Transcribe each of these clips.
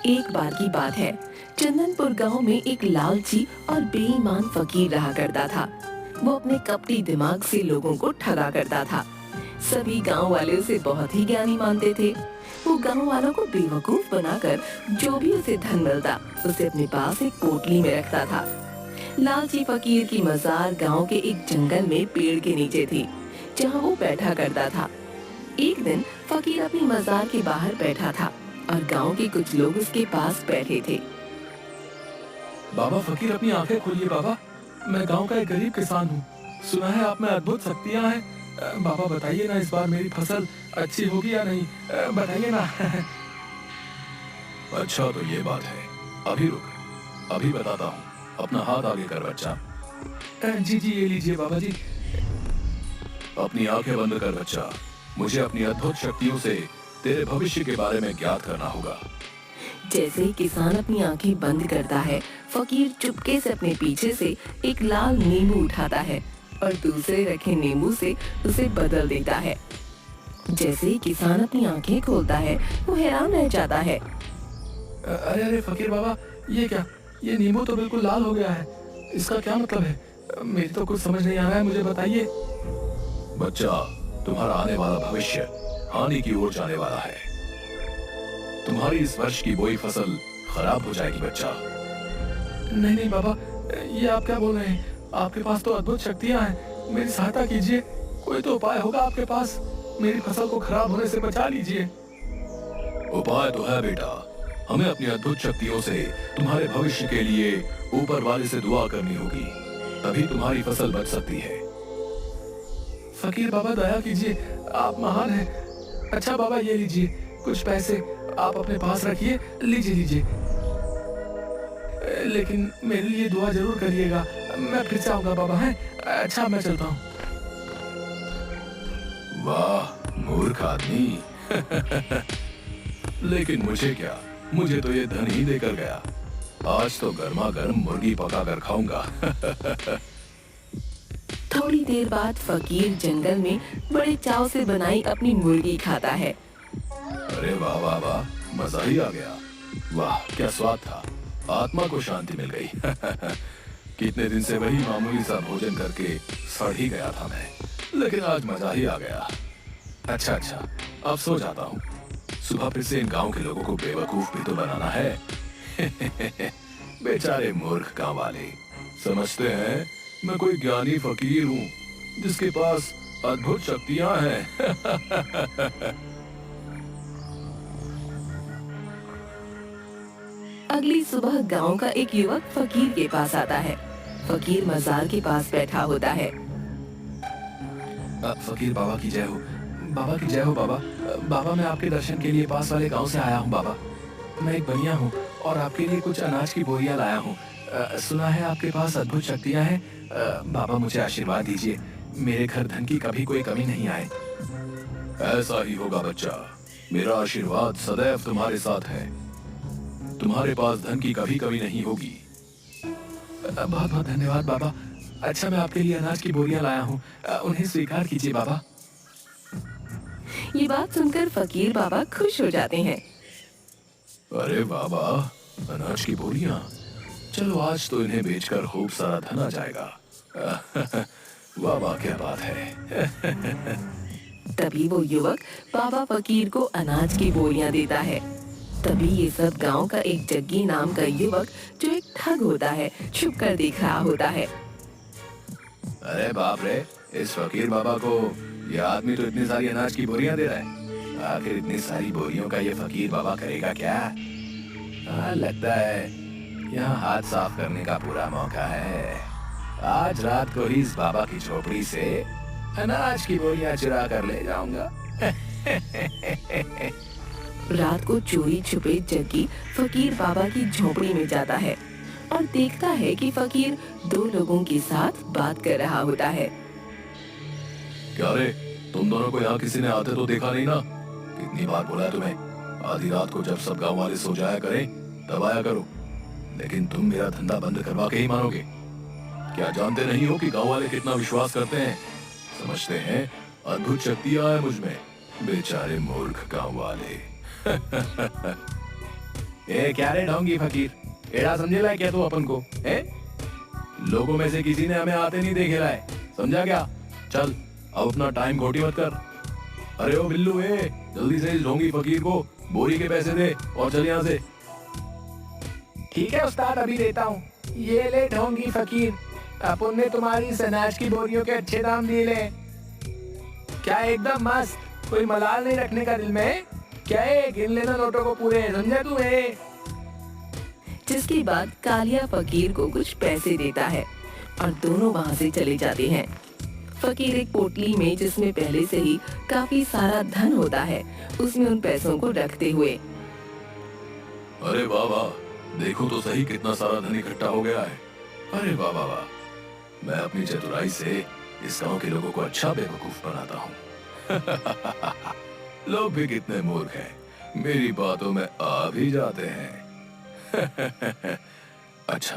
एक बार की बात है। चंदनपुर गांव में एक लालची और बेईमान फकीर रहा करता था। वो अपने कपटी दिमाग से लोगों को ठगा करता था। सभी गांव वाले उसे बहुत ही ज्ञानी मानते थे। वो गांव वालों को बेवकूफ बनाकर जो भी उसे धन मिलता उसे अपने पास एक पोटली में रखता था। लालची फकीर की मजार गांव के एक जंगल में पेड़ के नीचे थी, जहां वो बैठा करता था। एक दिन फकीर अपनी मजार के बाहर बैठा था और गांव के कुछ लोग उसके पास बैठे थे। बाबा फकीर, अपनी आंखें खोलिए बाबा। मैं गांव का एक गरीब किसान हूँ। सुना है आप में अद्भुत शक्तियाँ हैं। बाबा बताइए ना, इस बार मेरी फसल अच्छी होगी या नहीं, बताइए ना। अच्छा तो ये बात है। अभी रुक, अभी बताता हूँ। अपना हाथ आगे कर बच्चा। जी जी, ये लीजिए बाबा जी। अपनी आंखें बंद कर बच्चा। मुझे अपनी अद्भुत शक्तियों से तेरे भविष्य के बारे में ज्ञात करना होगा। जैसे ही किसान अपनी आंखें बंद करता है, फकीर चुपके से अपने पीछे से एक लाल नींबू उठाता है और दूसरे रखे नींबू से उसे बदल देता है। जैसे ही किसान अपनी आंखें खोलता है, वो हैरान रह जाता है। अरे अरे फकीर बाबा, ये क्या? ये नींबू तो बिल्कुल लाल हो गया है। इसका क्या मतलब है? मेरी तो कुछ समझ नहीं आ रहा है, मुझे बताइए। बच्चा, तुम्हारा आने वाला भविष्य हानि की ओर जाने वाला है। तुम्हारी इस वर्ष की बोई फसल खराब हो जाएगी बच्चा। नहीं नहीं बाबा, ये आप क्या बोल रहे हैं? आपके पास तो अद्भुत शक्तियां हैं। मेरी सहायता कीजिए। कोई तो उपाय होगा आपके पास। मेरी फसल को खराब होने से बचा लीजिए। उपाय तो है बेटा। हमें अपनी अद्भुत शक्तियों से तुम्हारे भविष्य के लिए ऊपर वाले से दुआ करनी होगी, तभी तुम्हारी फसल बच सकती है। फकीर बाबा दया कीजिए, आप महान हैं। अच्छा बाबा, ये लीजिए कुछ पैसे, आप अपने पास रखिए। लीजिए लीजिए, लेकिन मेरे लिए दुआ जरूर करिएगा। मैं फिर से आऊंगा बाबा। हैं? अच्छा, मैं चलता हूँ। वाह मूर्ख आदमी। लेकिन मुझे क्या, मुझे तो ये धन ही देकर गया। आज तो गर्मा गर्म मुर्गी पका कर खाऊंगा। थोड़ी देर बाद फकीर जंगल में बड़े चाव से बनाई अपनी मुर्गी खाता है। अरे वाह वाह वाह, मजा ही आ गया। वाह क्या स्वाद था, आत्मा को शांति मिल गई। कितने दिन से वही मामूली सा भोजन करके सड़ ही गया था मैं, लेकिन आज मजा ही आ गया। अच्छा, अब सो जाता हूँ। सुबह फिर से इन गांव के लोगों को बेवकूफ भी तो बनाना है। बेचारे मूर्ख गांव वाले समझते हैं मैं कोई ज्ञानी फकीर हूँ जिसके पास अद्भुत शक्तियां हैं। अगली सुबह गांव का एक युवक फकीर के पास आता है। फकीर मजार के पास बैठा होता है। फकीर बाबा की जय हो। बाबा की जय हो बाबा। बाबा, मैं आपके दर्शन के लिए पास वाले गांव से आया हूँ बाबा। मैं एक बनिया हूँ और आपके लिए कुछ अनाज की बोरियां लाया हूँ। सुना है आपके पास अद्भुत शक्तियां हैं। बाबा, मुझे आशीर्वाद दीजिए। मेरे घर धन की कभी कोई कमी नहीं आए। ऐसा ही होगा बच्चा। मेरा आशीर्वाद सदैव तुम्हारे साथ है। तुम्हारे पास धन की कभी कमी नहीं होगी। बहुत बहुत धन्यवाद बाबा। अच्छा, मैं आपके लिए अनाज की बोरियां लाया हूँ, उन्हें स्वीकार कीजिए बाबा। ये बात सुनकर फकीर बाबा खुश हो जाते हैं। अरे बाबा, अनाज की बोरियां, चलो आज तो इन्हें बेचकर खूब सारा धन आ जाएगा। वाह वाह क्या बात है। तभी वो युवक बाबा फकीर को अनाज की बोरियां देता है। तभी ये सब गांव का एक जग्गी नाम का युवक, जो एक ठग होता है, छुप कर देख रहा होता है। अरे बाप रे, इस फकीर बाबा को ये आदमी तो इतनी सारी अनाज की बोरियां दे रहा है। आखिर इतनी सारी बोरियों का ये फकीर बाबा करेगा क्या? लगता है यहाँ हाथ साफ करने का पूरा मौका है। आज रात को ही इस बाबा की झोपड़ी से अनाज की बोरियां चुरा कर ले जाऊंगा। रात को चोरी छुपे जग्गी फकीर बाबा की झोपड़ी में जाता है और देखता है कि फकीर दो लोगों के साथ बात कर रहा होता है। क्या रे, तुम दोनों को यहाँ किसी ने आते तो देखा नहीं ना? कितनी बार बोला तुम्हें, आधी रात को जब सब गांव वाले सो जाया करें तब आया करो। लेकिन तुम मेरा धंधा बंद करवा के ही मानोगे। क्या जानते नहीं हो कि गांव वाले कितना विश्वास करते हैं? समझते हैं अद्भुत शक्तियां है मुझ में। बेचारे मूर्ख गांव वाले। ए क्या रे ढोंगी फकीर, एड़ा समझेला है क्या तू अपन को? ए लोगों में से किसी ने हमें आते नहीं देखेला है, समझा क्या? चल अब अपना टाइम खोटी मत कर। अरे ओ बिल्लू, जल्दी से इस ढोंगी फकीर को बोरी के पैसे दे और चल यहाँ से। ठीक है उस्ताद, अभी देता हूँ। ये ले ढोंगी फकीर, अपन ने तुम्हारी इस अनाज की बोरियों के अच्छे दाम दिए ले। क्या एकदम मस्त, कोई मलाल नहीं रखने का दिल में। क्या है, गिन लेना नोटों को पूरे, समझा तू? जिसके बाद कालिया फकीर को कुछ पैसे देता है और दोनों वहाँ से चले जाते हैं। फकीर एक पोटली में, जिसमें पहले से ही काफी सारा धन होता है, उसमें उन पैसों को रखते हुए, अरे वाह वाह, देखो तो सही कितना सारा धन इकट्ठा हो गया है। अरे वाह वाह वाह, मैं अपनी चतुराई से इस गांव के लोगों को अच्छा बेवकूफ बनाता हूँ। लोग भी कितने मूर्ख हैं, मेरी बातों में आ भी जाते हैं। अच्छा,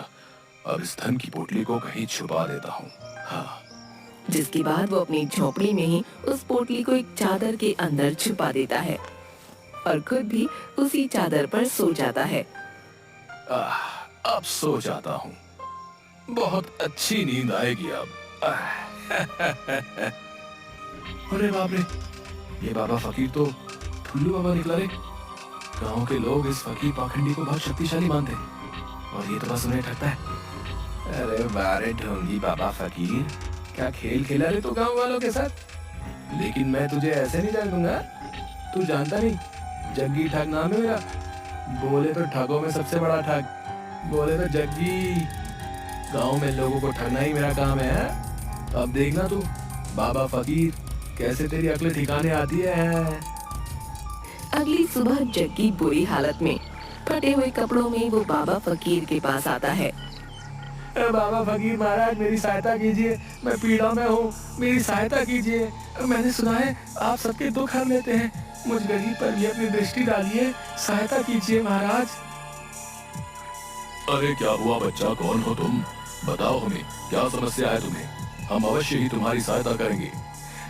अब इस धन की पोटली को कहीं छुपा देता हूँ। हाँ। जिसके बाद वो अपनी झोपड़ी में ही उस पोटली को एक चादर के अंदर छुपा देता है और खुद भी उसी चादर पर सो जाता है। अब सो जाता हूँ, बहुत अच्छी नींद आएगी अब। अरे बाप रे, ये बाबा फकीर तो ठुल्लू बाबा निकला रे। गांव के लोग इस फकीर पाखंडी को बहुत शक्तिशाली मानते हैं और ये तो बस उन्हें ठगता है। अरे बारे ढोंगी बाबा फकीर, क्या खेल खेला रे तू गांव वालों के साथ? लेकिन मैं तुझे ऐसे नहीं जान दूंगा, तू जानता नहीं, जग्गी ठग नाम है मेरा। बोले तो ठगों में सबसे बड़ा ठग, बोले तो जग्गी। गांव में लोगों को ठगना ही मेरा काम है। अब देखना तू बाबा फकीर, कैसे तेरी अक्ल ठिकाने आती है। अगली सुबह जग्गी बुरी हालत में फटे हुए कपड़ों में वो बाबा फकीर के पास आता है। बाबा फकीर महाराज, मेरी सहायता कीजिए, मैं पीड़ा में हूँ, मेरी सहायता कीजिए। मैंने सुना है आप सबके दुख हर लेते हैं, मुझ गरीब पर भी अपनी दृष्टि डालिए, सहायता कीजिए महाराज। अरे क्या हुआ बच्चा, कौन हो तुम? बताओ हमें, क्या समस्या है तुम्हें? हम अवश्य ही तुम्हारी सहायता करेंगे।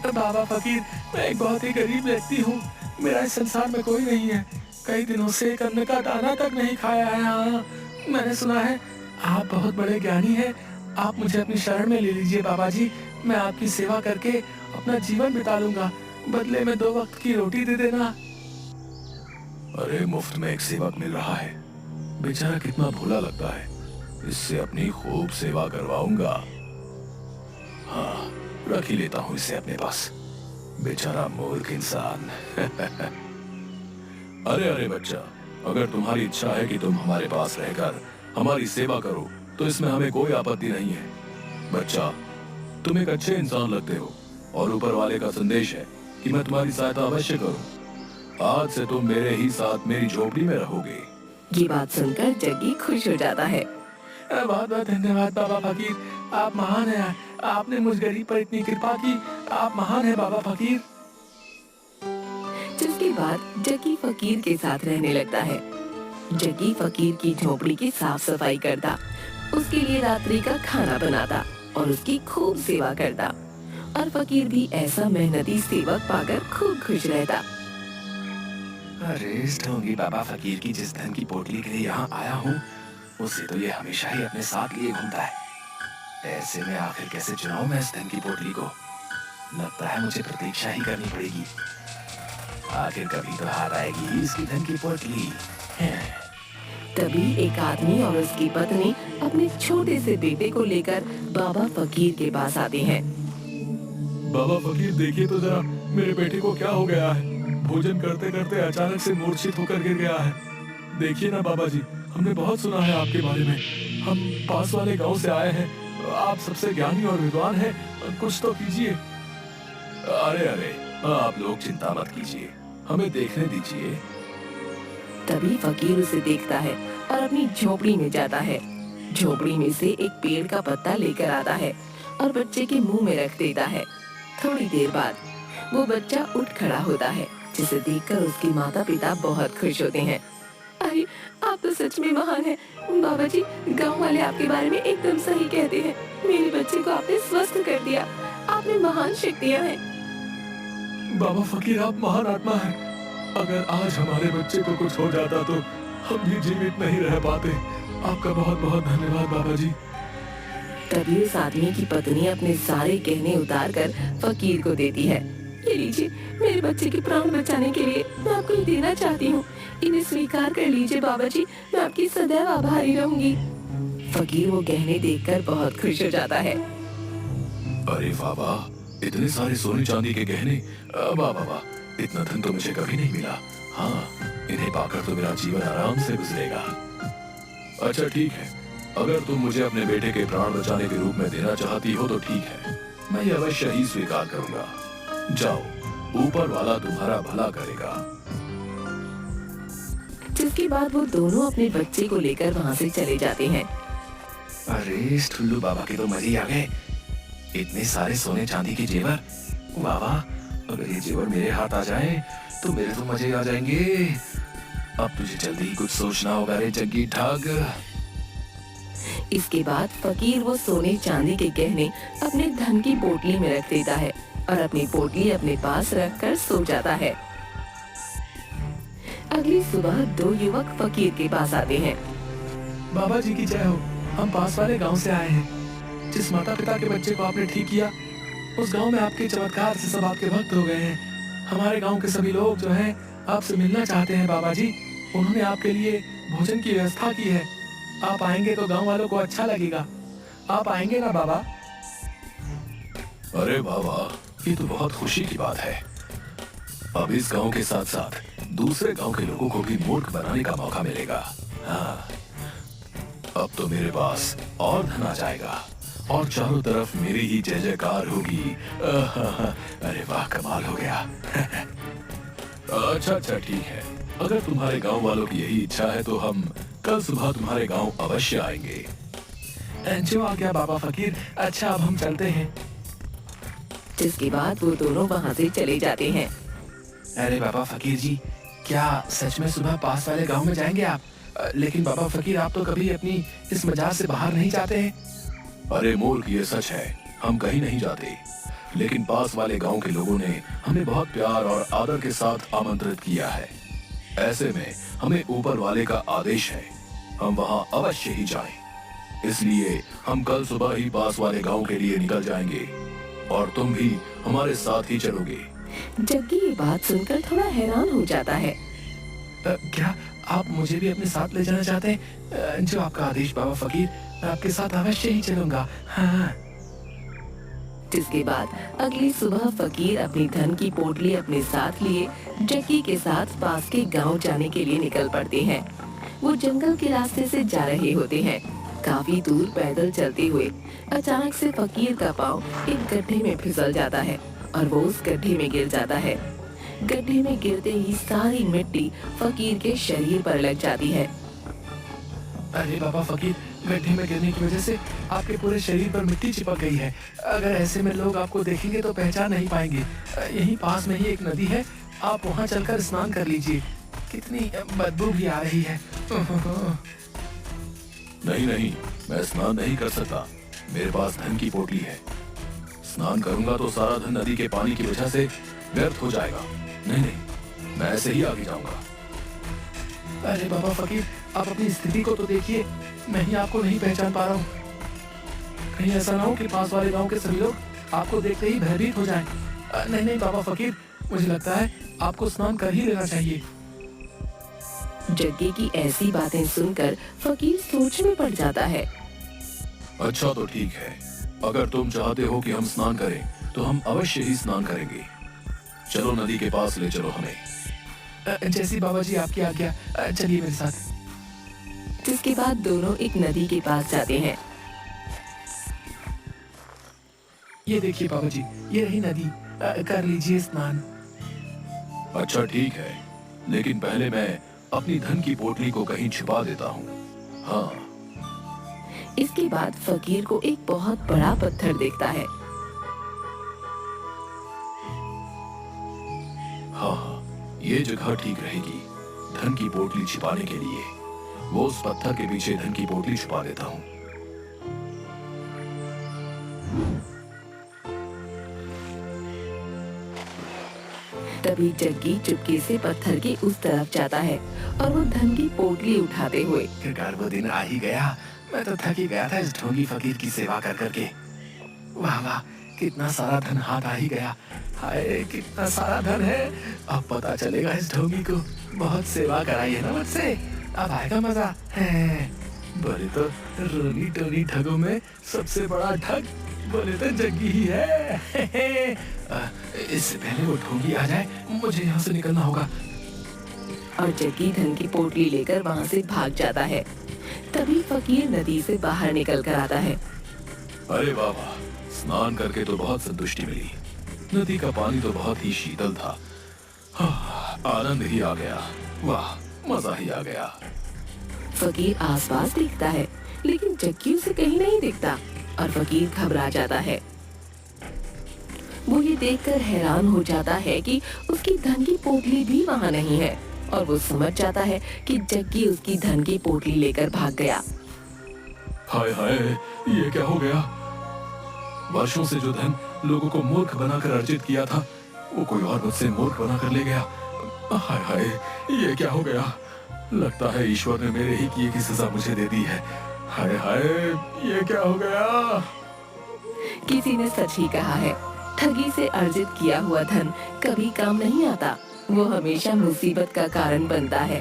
बाबा फकीर, मैं एक बहुत ही गरीब व्यक्ति हूँ, मेरा इस संसार में कोई नहीं है, कई दिनों से एक अन्न का दाना तक नहीं खाया है। हाँ, मैंने सुना है आप बहुत बड़े ज्ञानी हैं, आप मुझे अपनी शरण में ले लीजिए बाबा जी, मैं आपकी सेवा करके अपना जीवन बिता लूंगा, बदले में 2 वक्त की रोटी दे देना। अरे मुफ्त में एक सेवक मिल रहा है, बेचारा कितना भोला लगता है, इससे अपनी खूब सेवा करवाऊंगा। हाँ, रख ही लेता हूँ इसे अपने पास, बेचारा मूर्ख इंसान। अरे अरे बच्चा, अगर तुम्हारी इच्छा है कि तुम हमारे पास रहकर हमारी सेवा करो तो इसमें हमें कोई आपत्ति नहीं है। बच्चा, तुम एक अच्छे इंसान लगते हो और ऊपर वाले का संदेश है कि मैं तुम्हारी सहायता अवश्य करूं। आज से तुम मेरे ही साथ मेरी झोपड़ी में रहोगे। ये बात सुनकर जग्गी खुश हो जाता है। बहुत बहुत धन्यवाद बाबा फकीर, आप महान हैं, आपने मुझ गरीब पर इतनी कृपा की, आप महान हैं बाबा फकीर। जिसके बाद जग्गी फकीर के साथ रहने लगता है। जग्गी फकीर की झोपड़ी की साफ सफाई करता, उसके लिए रात्रि का खाना बनाता और उसकी खूब सेवा करता और फकीर भी ऐसा मेहनती सेवक पाकर खूब खुश रहता। अरे इस ढोंगी बाबा फकीर की जिस धन की पोटली के लिए यहाँ आया हूँ, उसे तो ये हमेशा ही अपने साथ लिए घूमता है। ऐसे में आखिर कैसे चुनाऊं मैं इस धन की पोटली को? लगता है मुझे प्रतीक्षा ही करनी पड़ेगी, आखिर कभी तो हाथ आएगी इसकी धन की पोटली। तभी एक आदमी और उसकी पत्नी अपने छोटे से बेटे को लेकर बाबा फकीर के पास आते हैं। बाबा फकीर, देखिए तो जरा मेरे बेटे को क्या हो गया है, भोजन करते करते अचानक से मूर्छित होकर गिर गया है। देखिए ना बाबा जी, हमने बहुत सुना है आपके बारे में, हम पास वाले गांव से आए हैं, आप सबसे ज्ञानी और विद्वान हैं, कुछ तो कीजिए। अरे अरे, आप लोग चिंता मत कीजिए, हमें देखने दीजिए। तभी फकीर उसे देखता है और अपनी झोपड़ी में जाता है। झोपड़ी में से एक पेड़ का पत्ता लेकर आता है और बच्चे के मुंह में रख देता है। थोड़ी देर बाद वो बच्चा उठ खड़ा होता है, जिसे देखकर उसके माता पिता बहुत खुश होते हैं। अरे आप तो सच में महान हैं बाबा जी, गांव वाले आपके बारे में एकदम सही कहते हैं, मेरे बच्चे को आपने स्वस्थ कर दिया, आप में महान शक्तियाँ हैं। बाबा फकीर, आप महान आत्मा हैं, अगर आज हमारे बच्चे को कुछ हो जाता तो हम भी जीवित नहीं रह पाते। आपका बहुत बहुत धन्यवाद बाबा जी। तभी उस आदमी की पत्नी अपने सारे गहने उतार कर फकीर को देती है। ये लीजिए, मेरे बच्चे के प्राण बचाने के लिए मैं आपको ये देना चाहती हूँ। इन्हें स्वीकार कर लीजिए बाबा जी, मैं आपकी सदैव आभारी रहूंगी। फकीर वो गहने देखकर बहुत खुश हो जाता है। अरे वाह वाह, इतने सारे सोने चांदी के गहने। वाह वाह वाह, इतना धन तो मुझे कभी नहीं मिला। हाँ, इन्हें पाकर तो मेरा जीवन आराम से गुजरेगा। अच्छा ठीक है, अगर तुम मुझे अपने बेटे के प्राण बचाने के रूप में देना चाहती हो तो ठीक है, मैं ये अवश्य ही स्वीकार करूंगा। जाओ, ऊपर वाला तुम्हारा भला करेगा। जिसके बाद वो दोनों अपने बच्चे को लेकर वहाँ से चले जाते हैं। अरे इस ठुल्लू बाबा के तो मजे ही आ गए। इतने सारे सोने चांदी के जेवर, वाह वाह, अगर ये जेवर मेरे हाथ आ जाए तो मेरे तो मजे आ जाएंगे। अब तुझे जल्दी ही कुछ सोचना होगा रे जग्गी ठग। इसके बाद फकीर वो सोने चांदी के गहने अपने धन की पोटली में रख देता है और अपनी पोटली अपने पास रखकर सो जाता है। अगली सुबह दो युवक फकीर के पास आते हैं। बाबा जी की जय हो, हम पास वाले गांव से आए हैं। जिस माता पिता के बच्चे को आपने ठीक किया, उस गांव में आपके चमत्कार से सब आपके भक्त हो गए हैं। हमारे गांव के सभी लोग जो हैं आपसे मिलना चाहते हैं बाबा जी। उन्होंने आपके लिए भोजन की व्यवस्था की है। आप आएंगे तो गांव वालों को अच्छा लगेगा। आप आएंगे ना बाबा? अरे बाबा, ये तो बहुत खुशी की बात है। अब इस गांव के साथ साथ दूसरे गांव के लोगों को भी मूर्ख बनाने का मौका मिलेगा। हाँ, अब तो मेरे पास और धन आ जाएगा और चारों तरफ मेरी ही जय जयकार होगी। अरे वाह, कमाल हो गया। अच्छा अच्छा ठीक है, अगर तुम्हारे गांव वालों की यही इच्छा है तो हम कल सुबह तुम्हारे गांव अवश्य आएंगे। जो आ गया बाबा फकीर। अच्छा, अब हम चलते हैं। जिसके बाद वो दोनों वहाँ से चले जाते हैं। अरे बाबा फकीर जी, क्या सच में सुबह पास वाले गांव में जाएंगे आप? लेकिन बाबा फकीर, आप तो कभी अपनी इस मजाक से बाहर नहीं जाते हैं। अरे मूर्ख, ये सच है, हम कहीं नहीं जाते। लेकिन पास वाले गांव के लोगों ने हमें बहुत प्यार और आदर के साथ आमंत्रित किया है। ऐसे में हमें ऊपर वाले का आदेश है, हम वहां अवश्य ही जाएं। इसलिए हम कल सुबह ही पास वाले गांव के लिए निकल जाएंगे और तुम भी हमारे साथ ही चलोगे। जग्गी ये बात सुनकर थोड़ा हैरान हो जाता है। क्या आप मुझे भी अपने साथ ले जाना चाहते हैं? जो आपका आदेश बाबा फकीर, मैं आपके साथ अवश्य ही चलूंगा। हाँ। जिसके बाद अगली सुबह फकीर अपनी धन की पोटली अपने साथ लिए जग्गी के साथ पास के गांव जाने के लिए निकल पड़ते हैं। वो जंगल के रास्ते से जा रहे होते हैं। काफी दूर पैदल चलते हुए अचानक से फकीर का पाँव एक गड्ढे में फिसल जाता है और वो उस गड्ढे में गिर जाता है। गड्ढे में गिरते ही सारी मिट्टी फकीर के शरीर पर लग जाती है। अरे बाबा फकीर, गड्ढे में गिरने की वजह से आपके पूरे शरीर पर मिट्टी चिपक गई है। अगर ऐसे में लोग आपको देखेंगे तो पहचान नहीं पाएंगे। यहीं पास में ही एक नदी है, आप वहां चलकर स्नान कर लीजिए। कितनी बदबू भी आ रही है। नहीं नहीं, मैं स्नान नहीं कर सकता। मेरे पास धन की पोटली है। स्नान करूंगा तो सारा धन नदी के पानी की वजह से व्यर्थ हो जाएगा। नहीं नहीं, मैं ऐसे ही आगे जाऊंगा। अरे बाबा फकीर, आप अपनी स्थिति को तो देखिए, मैं ही आपको नहीं पहचान पा रहा हूँ। कहीं ऐसा ना हो कि पास वाले गांव के सभी लोग आपको देखते ही भयभीत हो जाएं। नहीं नहीं बाबा फकीर, मुझे लगता है आपको स्नान कर ही लेना चाहिए। जग्गी की ऐसी बातें सुनकर फकीर सोच में पड़ जाता है। अच्छा तो ठीक है, अगर तुम चाहते हो कि हम स्नान करें तो हम अवश्य ही स्नान करेंगे। चलो नदी के पास ले चलो हमें। जैसी बाबा जी आपकी आज्ञा, चलिए मेरे साथ। जिसके बाद दोनों एक नदी के पास जाते हैं। ये देखिए बाबा जी, ये रही नदी, कर लीजिए स्नान। अच्छा ठीक है, लेकिन पहले मैं अपनी धन की पोटली को कहीं छिपा देता हूँ। हाँ। इसके बाद फकीर को एक बहुत बड़ा पत्थर दिखता है। हाँ, ये जगह ठीक रहेगी धन की पोटली छिपाने के लिए। वो उस पत्थर के पीछे धन की पोटली छुपा देता हूँ। तभी जग्गी चुपके से पत्थर के उस तरफ जाता है और वो धन की पोटली उठाते हुए। आखिरकार वो दिन आ ही गया। मैं तो थक ही गया था इस ढोंगी फकीर की सेवा कर करके। वाह वाह, कितना सारा धन हाथ आ ही गया। हाय, कितना सारा धन है। अब पता चलेगा इस ढोंगी को। बहुत सेवा कराई है ना मुझसे, अब आएगा मजा है। बोले तो रोनी टोनी ठगों में सबसे बड़ा ठग बोले तो जग्गी ही है। इससे पहले वो ढोंगी आ जाए, मुझे यहाँ से निकलना होगा। और जग्गी धन की पोटली लेकर वहाँ से भाग जाता है। तभी फकीर नदी से बाहर निकल कर आता है। अरे बाबा, स्नान करके तो बहुत संतुष्टि मिली। नदी का पानी तो बहुत ही शीतल था। आनंद ही आ गया। वाह, मजा ही आ गया। फकीर आसपास देखता है लेकिन जग्गी उसे कहीं नहीं दिखता और फकीर घबरा जाता है। वो ये देखकर हैरान हो जाता है कि उसकी धन की पोटली भी वहाँ नहीं है और वो समझ जाता है कि जग्गी उसकी धन की पोटली लेकर भाग गया। हाय हाय, ये क्या हो गया। वर्षों से जो धन लोगों को मूर्ख बनाकर अर्जित किया था, वो कोई और मुझसे मूर्ख बनाकर ले गया। हाय हाय, ये क्या हो गया। लगता है ईश्वर ने मेरे ही किए की सजा मुझे दे दी है। हाय हाय, ये क्या हो गया। किसी ने सच ही कहा है, ठगी से अर्जित किया हुआ धन कभी काम नहीं आता, वो हमेशा मुसीबत का कारण बनता है।